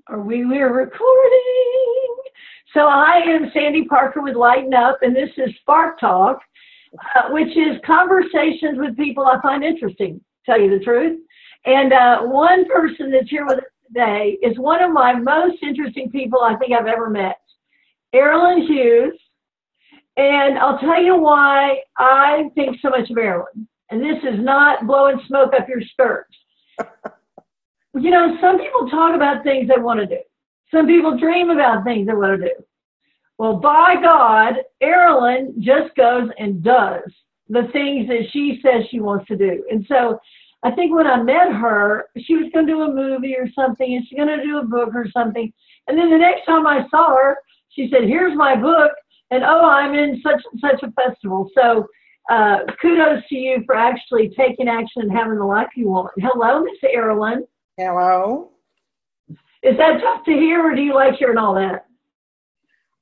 We're recording. So I am Sandy Parker with Lighten Up, and this is Spark Talk, which is conversations with people I find interesting, tell you the truth. And one person that's here with us today is one of my most interesting people I think I've ever met, Erilyn Hughes. And I'll tell you why I think so much of Erilyn. And this is not blowing smoke up your skirt. You know, some people talk about things they want to do. Some people dream about things they want to do. Well, by God, Erilyn just goes and does the things that she says she wants to do. And so I think when I met her, she was going to do a movie or something, and she's going to do a book or something. And then the next time I saw her, she said, here's my book, and oh, I'm in such and such a festival. So kudos to you for actually taking action and having the life you want. Hello, Miss Erilyn. Hello. Is that tough to hear, or do you like hearing all that?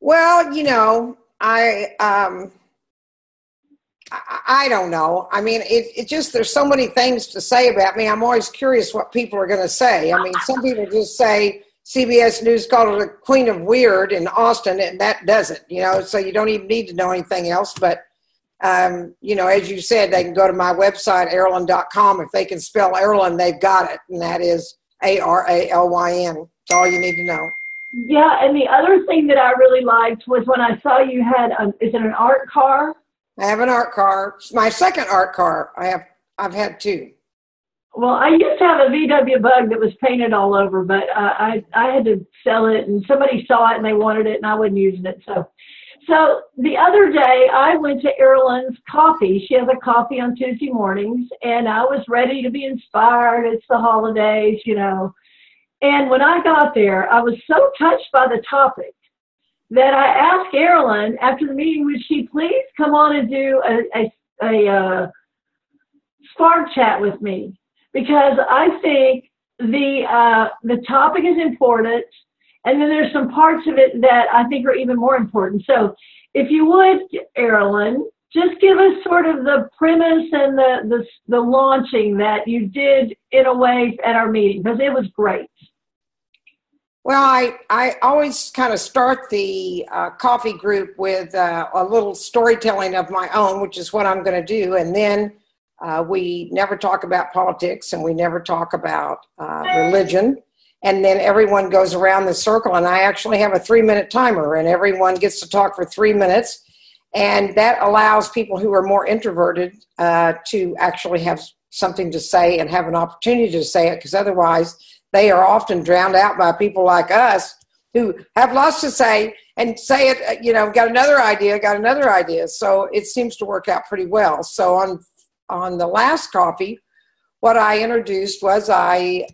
Well, you know, I don't know. I mean, it just, there's so many things to say about me. I'm always curious what people are going to say. I mean, some people just say CBS News called her the Queen of Weird in Austin, and that doesn't, you know, so you don't even need to know anything else. But, you know, as you said, they can go to my website, Erilyn.com. If they can spell Erilyn, they've got it. And that is Aralyn. That's all you need to know. Yeah, and the other thing that I really liked was when I saw you had, is it an art car? I have an art car. It's my second art car. I've had two. Well, I used to have a VW Bug that was painted all over, but I had to sell it, and somebody saw it and they wanted it, and I wasn't using it. So the other day I went to Erilyn's coffee. She has a coffee on Tuesday mornings, and I was ready to be inspired. It's the holidays, you know. And when I got there, I was so touched by the topic that I asked Erilyn after the meeting, would she please come on and do a spark chat with me? Because I think the topic is important, and then there's some parts of it that I think are even more important. So if you would, Erilyn, just give us sort of the premise and the launching that you did in a way at our meeting, because it was great. Well, I always kind of start the coffee group with a little storytelling of my own, which is what I'm going to do. And then we never talk about politics, and we never talk about religion. And then everyone goes around the circle, and I actually have a 3-minute timer, and everyone gets to talk for 3 minutes. And that allows people who are more introverted to actually have something to say and have an opportunity to say it, because otherwise they are often drowned out by people like us who have lots to say and say it, you know, got another idea. So it seems to work out pretty well. So on the last coffee, what I introduced was I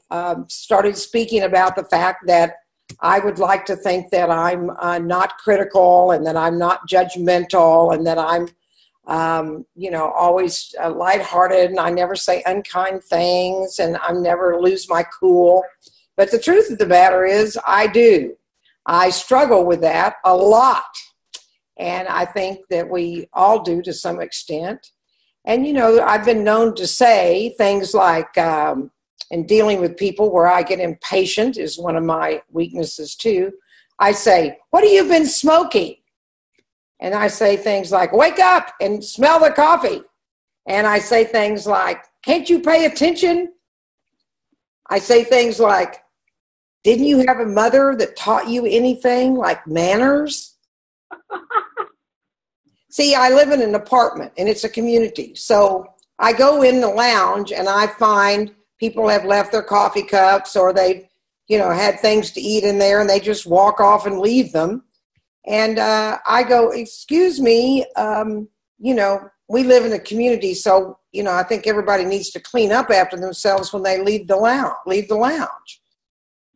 started speaking about the fact that I would like to think that I'm not critical, and that I'm not judgmental, and that I'm, you know, always lighthearted, and I never say unkind things, and I never lose my cool. But the truth of the matter is I do. I struggle with that a lot. And I think that we all do to some extent. And, you know, I've been known to say things like, in dealing with people where I get impatient is one of my weaknesses too. I say, what have you been smoking? And I say things like, wake up and smell the coffee. And I say things like, can't you pay attention? I say things like, didn't you have a mother that taught you anything like manners? See, I live in an apartment, and it's a community. So I go in the lounge, and I find people have left their coffee cups, or they've, you know, had things to eat in there, and they just walk off and leave them. And I go, excuse me, you know, we live in a community, so, you know, I think everybody needs to clean up after themselves when they leave the lounge.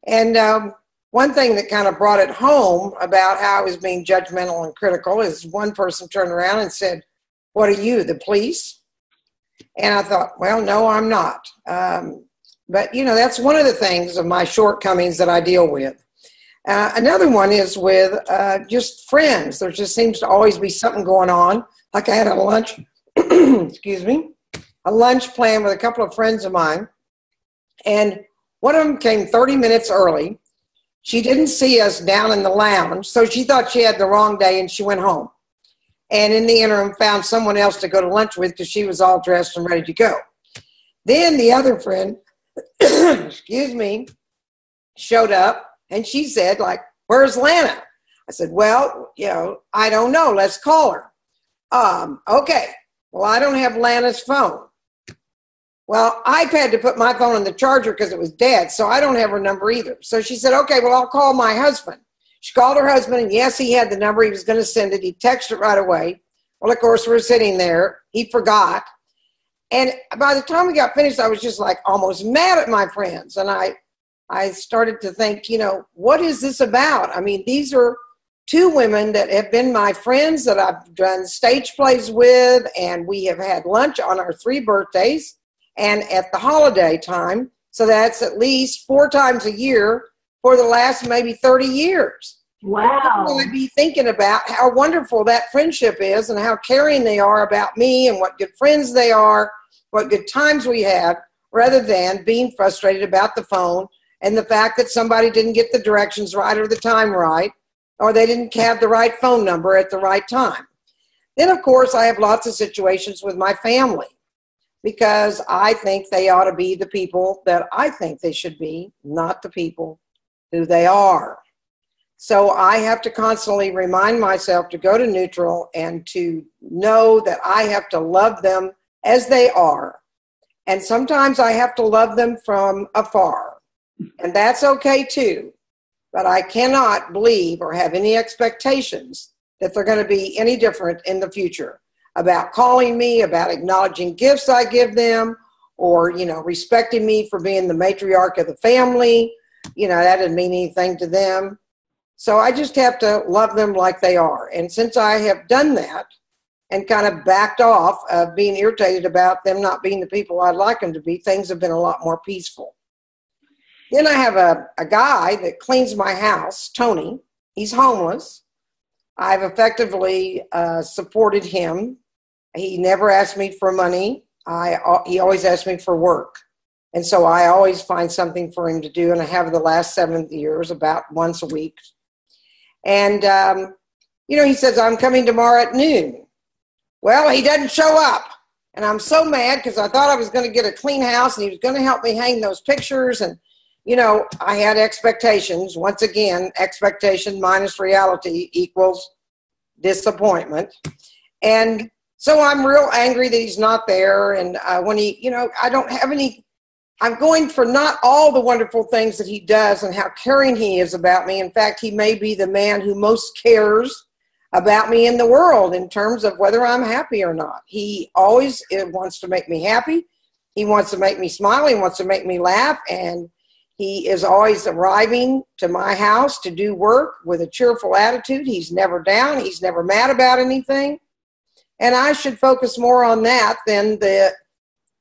And one thing that kind of brought it home about how I was being judgmental and critical is one person turned around and said, what are you, the police? And I thought, well, no, I'm not. But, you know, that's one of the things of my shortcomings that I deal with. Another one is with just friends. There just seems to always be something going on. Like I had a lunch, excuse me, a lunch plan with a couple of friends of mine. And one of them came 30 minutes early. She didn't see us down in the lounge, so she thought she had the wrong day, and she went home. And in the interim, found someone else to go to lunch with because she was all dressed and ready to go. Then the other friend, excuse me, showed up, and she said, like, where's Lana? I said, well, I don't know. Let's call her. Okay. Well, I don't have Lana's phone. Well, I've had to put my phone on the charger because it was dead, so I don't have her number either. So she said, okay, well, I'll call my husband. She called her husband, and yes, he had the number. He was going to send it. He texted it right away. Well, of course, we're sitting there. He forgot. And by the time we got finished, I was just like almost mad at my friends. And I started to think, what is this about? I mean, these are two women that have been my friends that I've done stage plays with, and we have had lunch on our 3 birthdays and at the holiday time. So that's at least 4 times a year for the last maybe 30 years. Wow. I'd be thinking about how wonderful that friendship is and how caring they are about me and what good friends they are, what good times we have, rather than being frustrated about the phone and the fact that somebody didn't get the directions right or the time right, or they didn't have the right phone number at the right time. Then, of course, I have lots of situations with my family because I think they ought to be the people that I think they should be, not the people who they are. So I have to constantly remind myself to go to neutral and to know that I have to love them as they are. And sometimes I have to love them from afar. And that's okay too. But I cannot believe or have any expectations that they're going to be any different in the future about calling me, about acknowledging gifts I give them, or, respecting me for being the matriarch of the family. That didn't mean anything to them. So I just have to love them like they are. And since I have done that and kind of backed off of being irritated about them not being the people I'd like them to be, things have been a lot more peaceful. Then I have a guy that cleans my house, Tony. He's homeless. I've effectively supported him. He never asked me for money. He always asked me for work. And so I always find something for him to do, and I have the last 7 years, about once a week. And, he says, I'm coming tomorrow at noon. Well, he doesn't show up. And I'm so mad because I thought I was going to get a clean house, and he was going to help me hang those pictures. And, I had expectations. Once again, expectation minus reality equals disappointment. And so I'm real angry that he's not there. And when I don't have any, I'm going for not all the wonderful things that he does and how caring he is about me. In fact, he may be the man who most cares about me in the world in terms of whether I'm happy or not. He always wants to make me happy. He wants to make me smile. He wants to make me laugh. And he is always arriving to my house to do work with a cheerful attitude. He's never down. He's never mad about anything. And I should focus more on that than the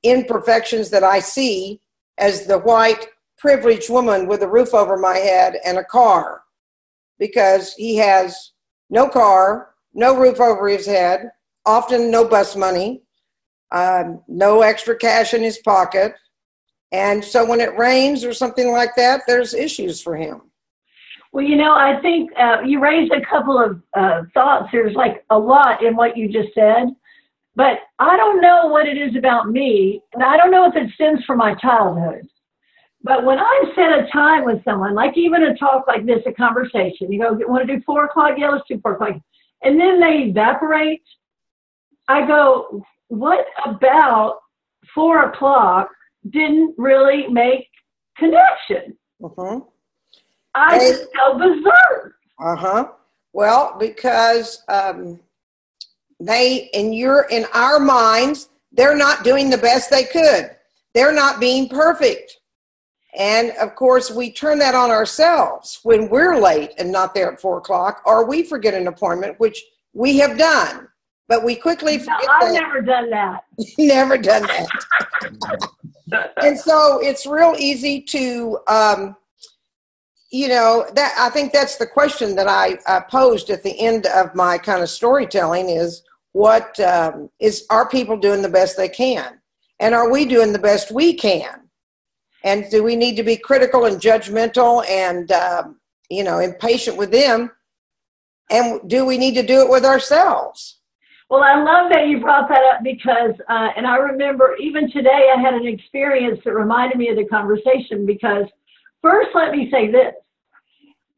imperfections that I see as the white privileged woman with a roof over my head and a car, because he has no car, no roof over his head, often no bus money, no extra cash in his pocket. And so when it rains or something like that, there's issues for him. Well, I think you raised a couple of thoughts. There's like a lot in what you just said, but I don't know what it is about me, and I don't know if it stems from my childhood. But when I set a time with someone, like even a talk like this, a conversation, want to do 4 o'clock? Yeah, let's do 4 o'clock. And then they evaporate. I go, what about 4 o'clock didn't really make connection? Mm-hmm. I just go berserk. Well, because in our minds, they're not doing the best they could. They're not being perfect. And of course, we turn that on ourselves when we're late and not there at 4 o'clock, or we forget an appointment, which we have done. But we quickly forget that. I've never done that. Never done that. And so it's real easy to, that I think that's the question that I posed at the end of my kind of storytelling is, are people doing the best they can? And are we doing the best we can? And do we need to be critical and judgmental and impatient with them. And do we need to do it with ourselves? Well, I love that you brought that up because, and I remember even today I had an experience that reminded me of the conversation because first, let me say this.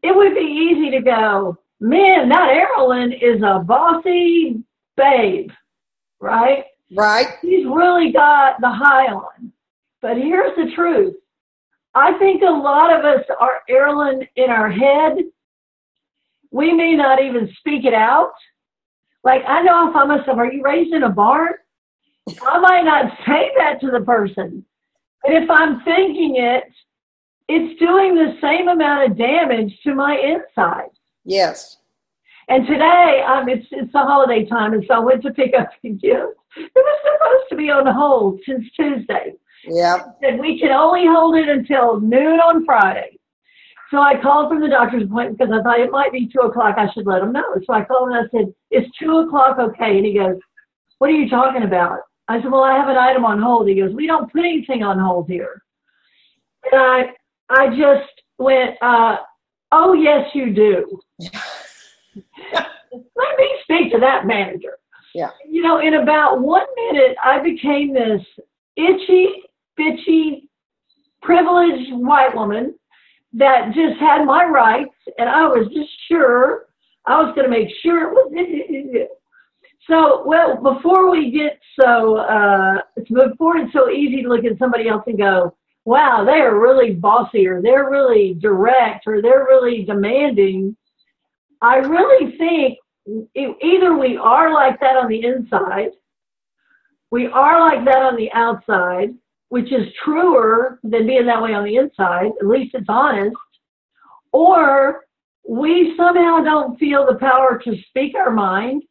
It would be easy to go, man, that Erilyn is a bossy babe, right? Right. She's really got the high on. But here's the truth. I think a lot of us are Erilyn in our head. We may not even speak it out. Like, I know if I'm myself, are you raised in a barn? I might not say that to the person. But if I'm thinking it, it's doing the same amount of damage to my inside. Yes. And today, it's the holiday time, and so I went to pick up the gift. It was supposed to be on hold since Tuesday. Yeah. And we can only hold it until noon on Friday. So I called from the doctor's appointment because I thought it might be 2 o'clock. I should let him know. So I called him and I said, is 2 o'clock okay? And he goes, what are you talking about? I said, well, I have an item on hold. He goes, we don't put anything on hold here. And I just went, oh, yes, you do. Let me speak to that manager. Yeah. In about 1 minute, I became this itchy, bitchy, privileged white woman that just had my rights, and I was just sure, I was going to make sure it was. So, well, before it's so easy to look at somebody else and go, wow, they are really bossy, or they're really direct, or they're really demanding. I really think either we are like that on the inside, we are like that on the outside, which is truer than being that way on the inside, at least it's honest, or we somehow don't feel the power to speak our mind,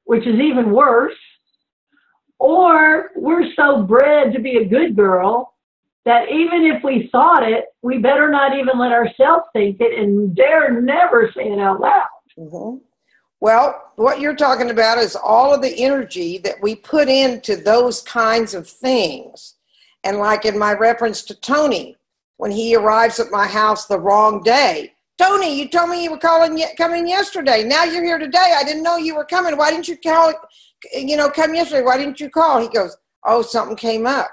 which is even worse, or we're so bred to be a good girl that even if we thought it, we better not even let ourselves think it and dare never say it out loud. Mm-hmm. Well, what you're talking about is all of the energy that we put into those kinds of things. And like in my reference to Tony, when he arrives at my house the wrong day, Tony, you told me you were coming yesterday. Now you're here today. I didn't know you were coming. Why didn't you come yesterday? Why didn't you call? He goes, oh, something came up.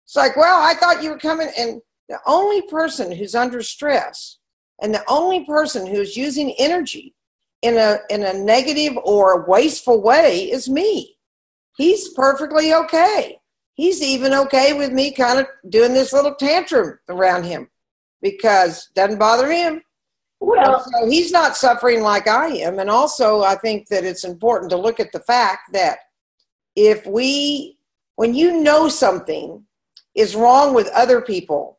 It's like, well, I thought you were coming. And the only person who's under stress and the only person who's using energy in a negative or wasteful way is me. He's perfectly okay. He's even okay with me kind of doing this little tantrum around him because it doesn't bother him. Well, so he's not suffering like I am. And also, I think that it's important to look at the fact that when you know something is wrong with other people,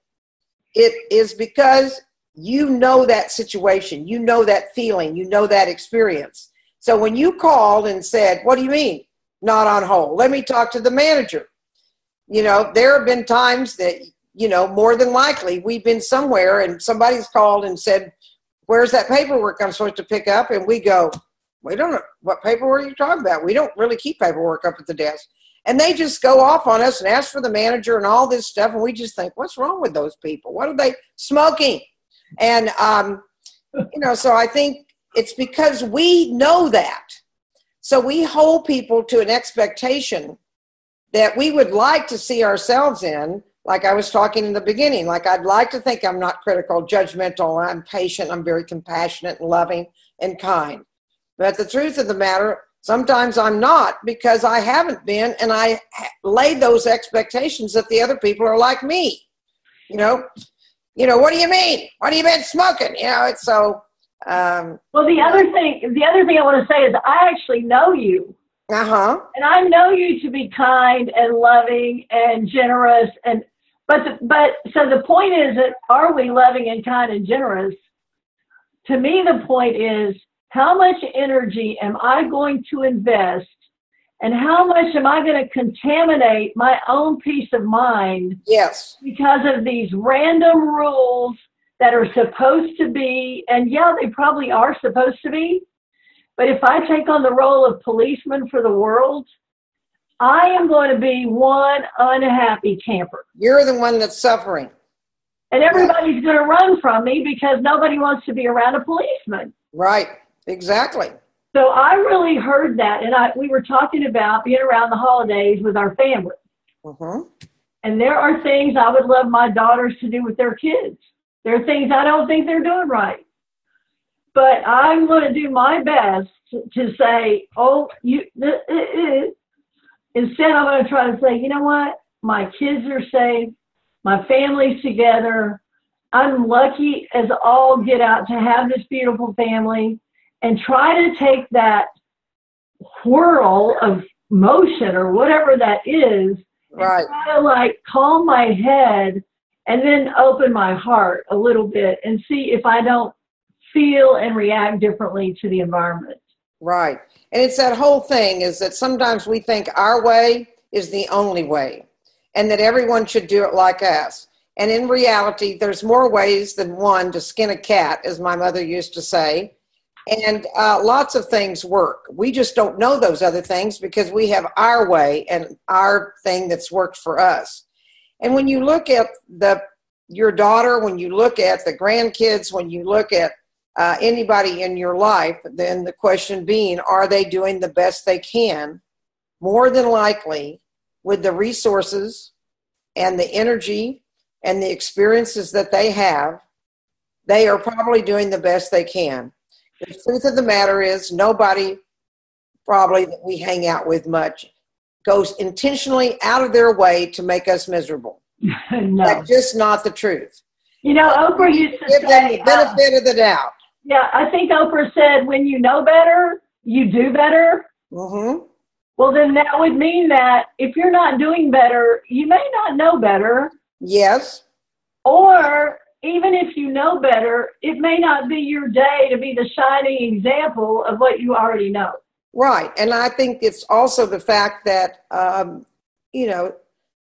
it is because you know that situation, you know that feeling, you know that experience. So when you called and said, what do you mean not on hold? Let me talk to the manager. There have been times that, more than likely we've been somewhere and somebody's called and said, where's that paperwork I'm supposed to pick up? And we go, we don't know what paperwork you're talking about. We don't really keep paperwork up at the desk. And they just go off on us and ask for the manager and all this stuff. And we just think, what's wrong with those people? What are they smoking? And, so I think it's because we know that. So we hold people to an expectation that we would like to see ourselves in, like I was talking in the beginning. Like I'd like to think I'm not critical, judgmental, I'm patient, I'm very compassionate and loving and kind. But the truth of the matter, sometimes I'm not because I haven't been, and I laid those expectations that the other people are like me. What do you mean? What have you been smoking? It's so. Well, the other thing I want to say is I actually know you. Uh-huh. And I know you to be kind and loving and generous. But so the point is that are we loving and kind and generous? To me, the point is how much energy am I going to invest and how much am I going to contaminate my own peace of mind? Yes. Because of these random rules that are supposed to be, and yeah, they probably are supposed to be. But if I take on the role of policeman for the world, I am going to be one unhappy camper. You're the one that's suffering. And everybody's going to run from me because nobody wants to be around a policeman. Right. Exactly. So I really heard that. And we were talking about being around the holidays with our family. Mm-hmm. And there are things I would love my daughters to do with their kids. There are things I don't think they're doing right. But I'm going to do my best to say, oh, instead I'm going to try to say, you know what? My kids are safe. My family's together. I'm lucky as all get out to have this beautiful family, and try to take that whirl of motion or whatever that is, right, and try to like calm my head and then open my heart a little bit and see if I don't feel and react differently to the environment. Right. And it's that whole thing is that sometimes we think our way is the only way and that everyone should do it like us. And in reality, there's more ways than one to skin a cat, as my mother used to say. And lots of things work. We just don't know those other things because we have our way and our thing that's worked for us. And when you look at your daughter, when you look at the grandkids, when you look at anybody in your life, then the question being, are they doing the best they can? More than likely, with the resources and the energy and the experiences that they have, they are probably doing the best they can. The truth of the matter is, nobody probably that we hang out with much goes intentionally out of their way to make us miserable. No. That's just not the truth. You know, Oprah used to give say, them the benefit of the doubt. Yeah, I think Oprah said, when you know better, you do better. Mm-hmm. Well, then that would mean that if you're not doing better, you may not know better. Yes. Or even if you know better, it may not be your day to be the shining example of what you already know. Right. And I think it's also the fact that,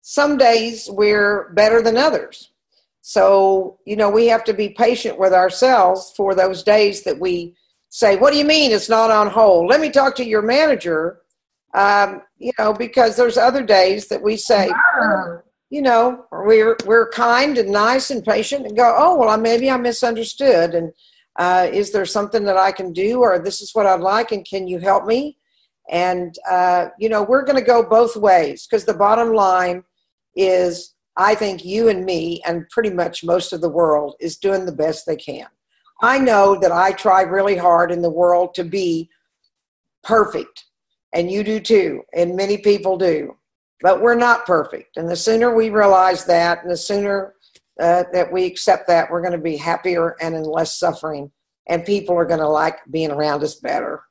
some days we're better than others. So, we have to be patient with ourselves for those days that we say, what do you mean it's not on hold? Let me talk to your manager, because there's other days that we say, we're kind and nice and patient and go, oh, well, maybe I misunderstood. And is there something that I can do, or this is what I'd like, and can you help me? And, we're going to go both ways, because the bottom line is, I think you and me and pretty much most of the world is doing the best they can. I know that I try really hard in the world to be perfect, and you do too, and many people do. But we're not perfect. And the sooner we realize that, and the sooner that we accept that, we're going to be happier and in less suffering. And people are going to like being around us better.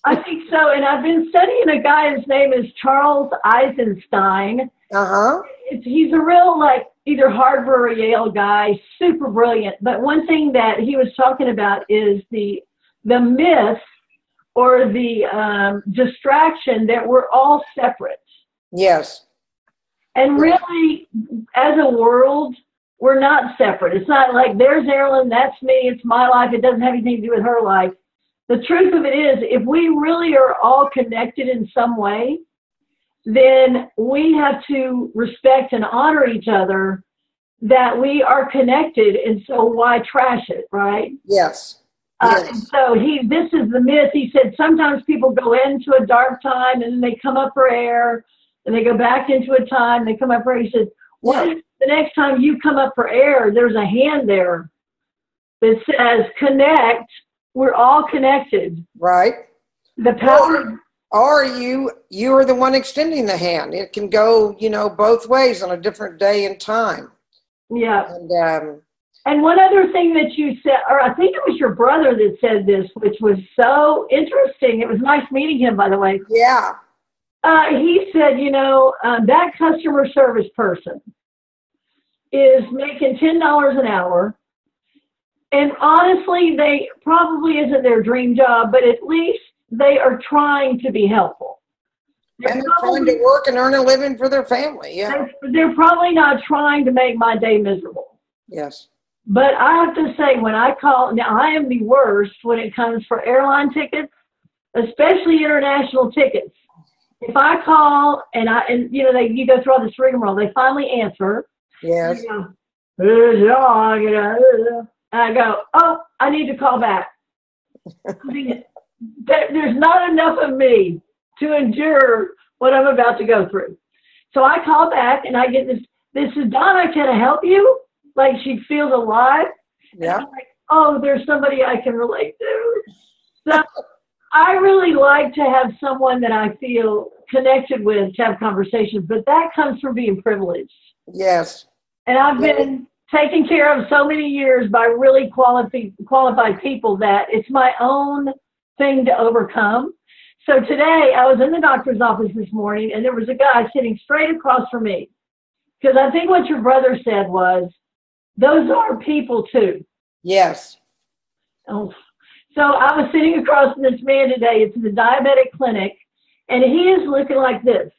I think so. And I've been studying a guy, his name is Charles Eisenstein. Uh-huh. He's a real, either Harvard or Yale guy, super brilliant. But one thing that he was talking about is the myth or the distraction that we're all separate. Yes. And really, as a world, we're not separate. It's not like there's Erilyn, that's me, it's my life. It doesn't have anything to do with her life. The truth of it is, if we really are all connected in some way, then we have to respect and honor each other, that we are connected. And so why trash it, right? Yes. And so this is the myth. He said sometimes people go into a dark time and then they come up for air, and they go back into a time, they come up for air. He said, what if the next time you come up for air, there's a hand there that says connect? We're all connected. Right. The power. Or you are the one extending the hand. It can go, both ways on a different day and time. Yeah. And one other thing that you said, or I think it was your brother that said this, which was so interesting. It was nice meeting him, by the way. Yeah. He said, that customer service person is making $10 an hour. And honestly, they probably isn't their dream job, but at least they are trying to be helpful. And they're trying to work and earn a living for their family. Yeah. They're probably not trying to make my day miserable. Yes. But I have to say, when I call, now I am the worst when it comes for airline tickets, especially international tickets. If I call and you go through all this rigmarole, they finally answer. Yes. And I go, oh, I need to call back. There's not enough of me to endure what I'm about to go through. So I call back and I get this is Donna, can I help you? Like she feels alive. Yeah. And I'm like, oh, there's somebody I can relate to. So I really like to have someone that I feel connected with to have conversations, but that comes from being privileged. Yes. And I've been taken care of so many years by really qualified people that it's my own thing to overcome. So today I was in the doctor's office this morning and there was a guy sitting straight across from me. Because I think what your brother said was, those are people too. Yes. Oh. So I was sitting across from this man today. It's in the diabetic clinic, and he is looking like this.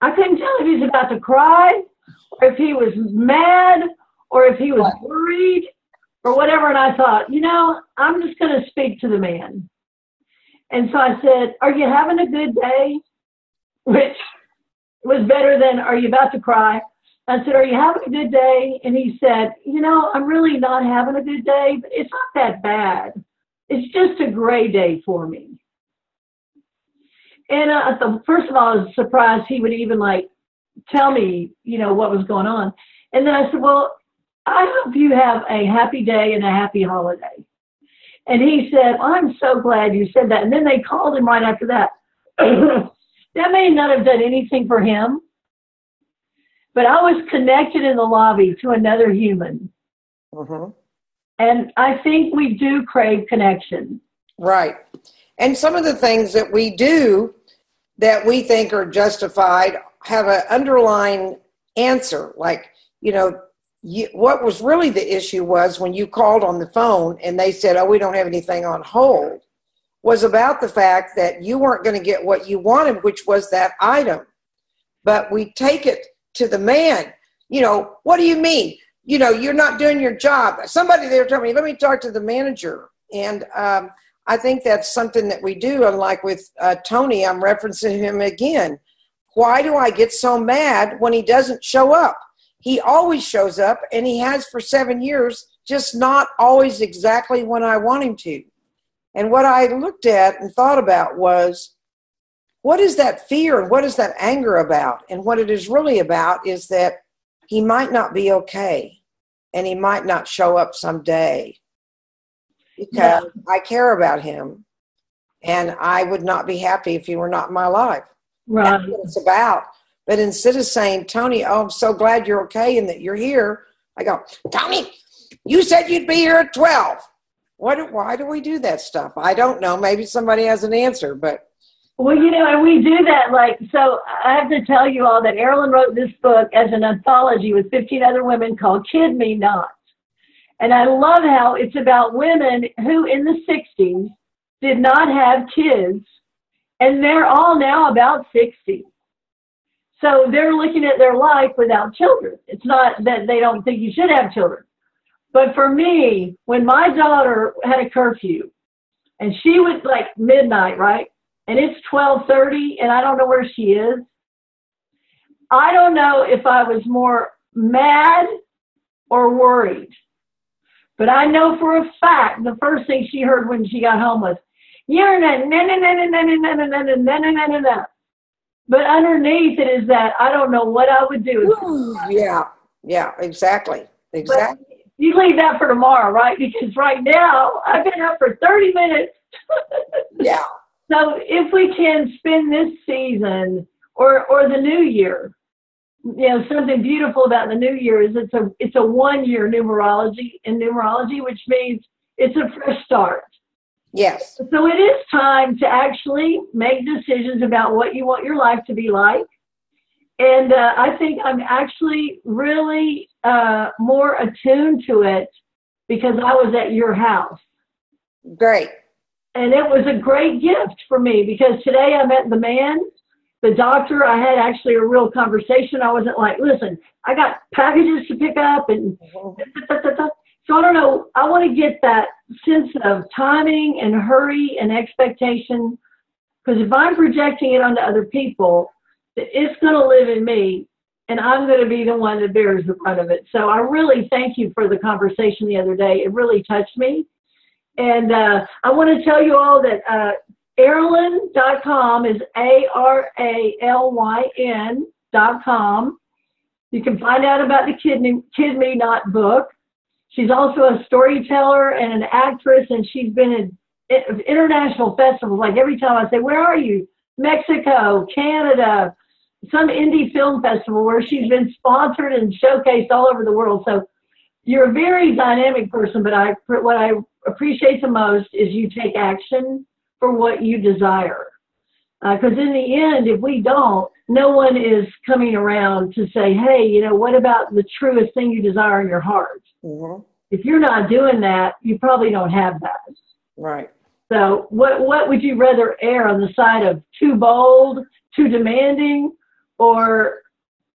I couldn't tell if he was about to cry, or if he was mad, or if he was worried, or whatever. And I thought, I'm just going to speak to the man. And so I said, are you having a good day? Which was better than, are you about to cry? I said, are you having a good day? And he said, I'm really not having a good day, but it's not that bad. It's just a gray day for me. And first of all, I was surprised he would even tell me, what was going on. And then I said, well, I hope you have a happy day and a happy holiday. And he said, I'm so glad you said that. And then they called him right after that. That may not have done anything for him, but I was connected in the lobby to another human. Mm-hmm. And I think we do crave connection. Right. And some of the things that we do that we think are justified have an underlying answer. Like, what was really the issue was when you called on the phone and they said, oh, we don't have anything on hold, was about the fact that you weren't going to get what you wanted, which was that item. But we take it to the man. What do you mean? You're not doing your job. Somebody there told me, let me talk to the manager. And I think that's something that we do. Unlike with Tony, I'm referencing him again. Why do I get so mad when he doesn't show up? He always shows up, and he has for 7 years, just not always exactly when I want him to. And what I looked at and thought about was, what is that fear and what is that anger about? And what it is really about is that he might not be okay, and he might not show up someday because I care about him, and I would not be happy if he were not in my life. Right. That's what it's about. But instead of saying, Tony, oh, I'm so glad you're okay and that you're here, I go, Tony, you said you'd be here at 12. Why do we do that stuff? I don't know. Maybe somebody has an answer, but. Well, and we do that. So I have to tell you all that Erilyn wrote this book as an anthology with 15 other women called Kid Me Not. And I love how it's about women who in the 60s did not have kids, and they're all now about 60. So they're looking at their life without children. It's not that they don't think you should have children. But for me, when my daughter had a curfew, and she was midnight, right? And it's 12:30, and I don't know where she is. I don't know if I was more mad or worried. But I know for a fact the first thing she heard when she got home was, you're na. But underneath it is that I don't know what I would do. Yeah, exactly. But you leave that for tomorrow, right? Because right now I've been up for 30 minutes. Yeah. So if we can spend this season or the new year, something beautiful about the new year is it's a 1 year numerology, which means it's a fresh start. Yes. So it is time to actually make decisions about what you want your life to be like. And I think I'm actually really more attuned to it because I was at your house. Great. And it was a great gift for me because today I met the man, the doctor. I had actually a real conversation. I wasn't like, listen, I got packages to pick up and so I don't know. I want to get that sense of timing and hurry and expectation, because if I'm projecting it onto other people, it's going to live in me. and I'm going to be the one that bears the brunt of it. So I really thank you for the conversation the other day. It really touched me. And I want to tell you all that Aralyn.com is ARALYN.com. You can find out about the Kid Me Not book. She's also a storyteller and an actress, and she's been in international festivals. Like every time I say, where are you? Mexico, Canada, some indie film festival where she's been sponsored and showcased all over the world. So you're a very dynamic person, but what I appreciate the most is you take action for what you desire. Because in the end, if we don't, no one is coming around to say, hey, you know, what about the truest thing you desire in your heart? Mm-hmm. If you're not doing that, you probably don't have that. Right. So what would you rather err on the side of too bold, too demanding, or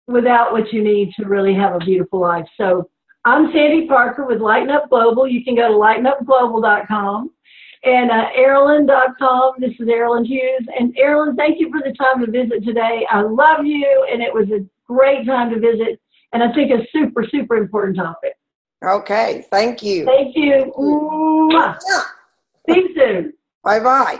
without what you need to really have a beautiful life? So I'm Sandy Parker with Lighten Up Global. You can go to lightenupglobal.com and Aralyn.com. This is Aralyn Hughes. And Aralyn, thank you for the time to visit today. I love you, and it was a great time to visit, and I think a super, super important topic. Okay, thank you. Thank you. Mwah. See you soon. Bye-bye.